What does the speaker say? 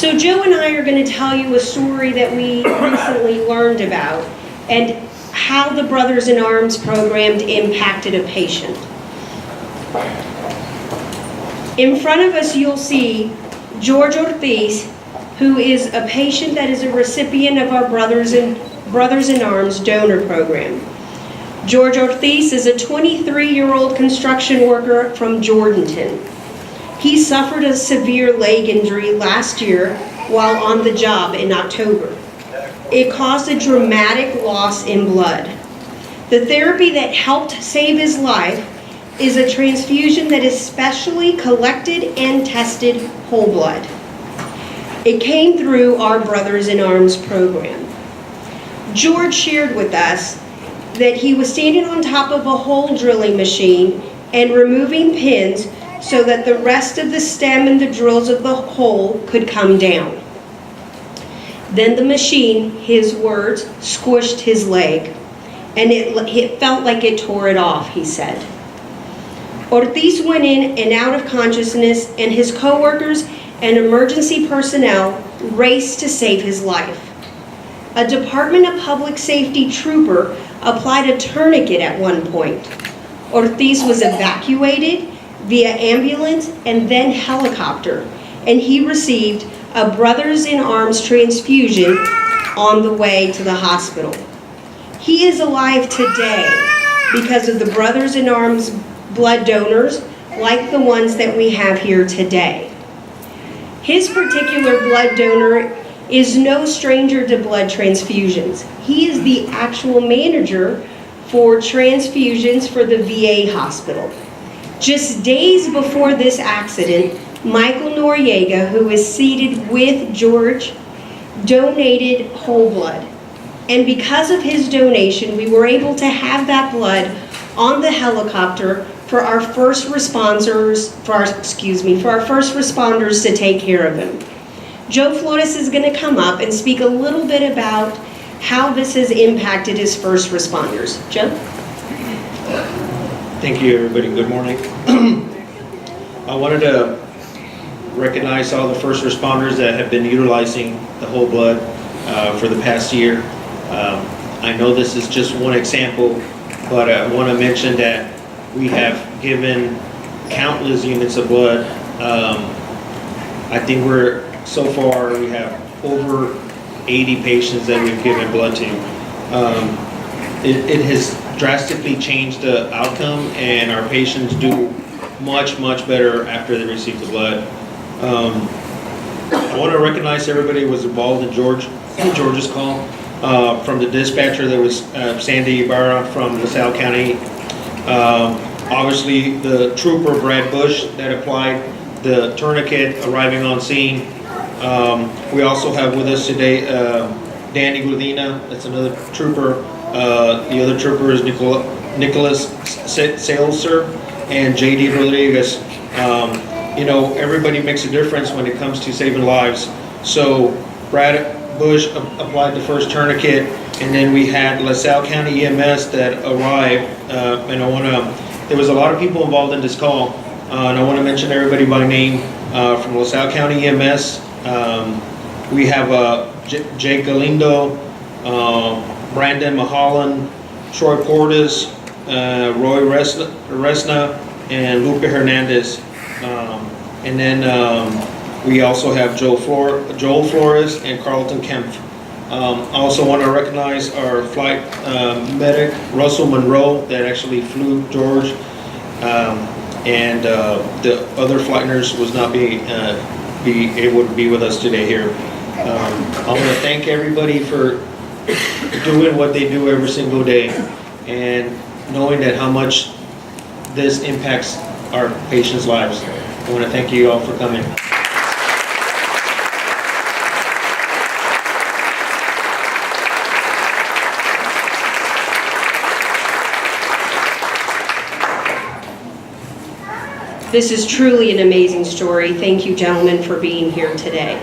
So Joe and I are going to tell you a story that we recently learned about and how the Brothers in Arms program impacted a patient. In front of us you'll see George Ortiz, who is a patient that is a recipient of our Brothers in Arms donor program. George Ortiz is a 23-year-old construction worker from Jordanton. He suffered a severe leg injury last year while on the job in October. It caused a dramatic loss in blood. The therapy that helped save his life is a transfusion that is specially collected and tested whole blood. It came through our Brothers in Arms program. George shared with us that he was standing on top of a hole drilling machine and removing pins so that the rest of the stem and the drills of the hole could come down. Then the machine, his words, squished his leg, and it felt like it tore it off, he said. Ortiz went in and out of consciousness, and his coworkers and emergency personnel raced to save his life. A Department of Public Safety trooper applied a tourniquet at one point. Ortiz was evacuated via ambulance and then helicopter, and he received a Brothers in Arms transfusion on the way to the hospital. He is alive today because of the Brothers in Arms blood donors like the ones that we have here today. His particular blood donor is no stranger to blood transfusions. He is the actual manager for transfusions for the VA hospital. Just days before this accident, Michael Noriega, who is seated with George, donated whole blood. And because of his donation, we were able to have that blood on the helicopter for our first responders to take care of him. Joe Flores is going to come up and speak a little bit about how this has impacted his first responders. Joe? Thank you, everybody. Good morning. I wanted to recognize all the first responders that have been utilizing the whole blood for the past year. I know this is just one example, but I want to mention that we have given countless units of blood. I think so far we have over 80 patients that we've given blood to. It has drastically changed the outcome, and our patients do much better after they receive the blood. I want to recognize everybody who was involved in George's call. From the dispatcher, there was Sandy Ibarra from LaSalle County. Obviously the trooper Brad Bush that applied the tourniquet arriving on scene. We also have with us today Danny Gludina, that's another trooper. The other trooper is Nicholas Salser and JD Rodriguez. You know, everybody makes a difference when it comes to saving lives. So Brad Bush applied the first tourniquet, and then we had LaSalle County EMS that arrived, and there was a lot of people involved in this call, and I want to mention everybody by name. From LaSalle County EMS, we have Jake Galindo, Brandon Mahalan, Troy Portis, Roy Resna, and Lupe Hernandez. And then we also have Joel Flores and Carlton Kempf. I also want to recognize our flight medic, Russell Monroe, that actually flew George, and the other flight nurse was not be able to be with us today here. I want to thank everybody for doing what they do every single day, and knowing that how much this impacts our patients' lives. I want to thank you all for coming. This is truly an amazing story. Thank you, gentlemen, for being here today.